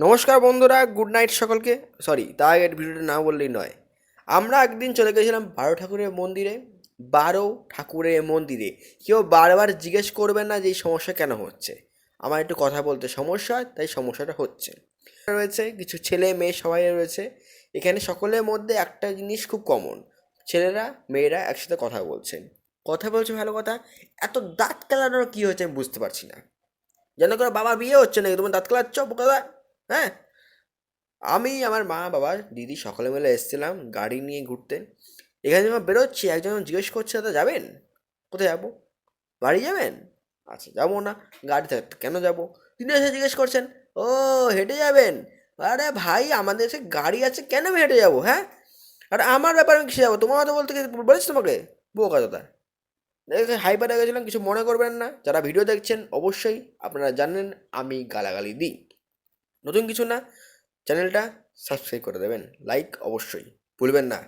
নমস্কার বন্ধুরা, good night সকলকে। সরি, তার আগের ভিডিওটা না বললেই নয়। আমরা একদিন চলে গেছিলাম 12 ঠাকুরের মন্দিরে। কেউ বারবার জিজ্ঞেস করবেন না যে এই সমস্যা কেন হচ্ছে। আমার একটু কথা বলতে সমস্যা হয়, তাই সমস্যাটা হচ্ছে। রয়েছে কিছু ছেলে মেয়ে সবাই রয়েছে এখানে। সকলের মধ্যে একটা জিনিস খুব কমন, ছেলেরা মেয়েরা একসাথে কথা বলছে। কথা বলছে ভালো কথা, এত দাঁত কেলানোর কী হয়েছে আমি বুঝতে পারছি না। যেন করে বাবা বিয়ে হচ্ছে নাকি, তোমার দাঁত কেলাচ্ছ বোকা? হ্যাঁ, আমি আমার মা বাবা দিদি সকলে মিলে এসেছিলাম গাড়ি নিয়ে ঘুরতে। এখানে যখন বেরোচ্ছি একজন জিজ্ঞেস করছে, দাদা যাবেন কোথায়? যাবো, বাড়ি যাবেন? আচ্ছা যাবো না, গাড়ি থাকতে কেন যাবো? তিনি এসে জিজ্ঞেস করছেন, ও হেঁটে যাবেন? আরে ভাই, আমাদের এসে গাড়ি আছে, কেন আমি হেঁটে যাবো? হ্যাঁ, আর আমার ব্যাপারে আমি কিসে যাবো? তোমার কথা বলতে বলেছি তোমাকে? বোকা দাদা। হাইপার হয়ে গেছিলাম, কিছু মনে করবেন না। যারা ভিডিও দেখছেন অবশ্যই আপনারা জানেন আমি গালাগালি দিই। নতুন কিছু না, চ্যানেলটা সাবস্ক্রাইব করে দেবেন, লাইক অবশ্যই ভুলবেন না।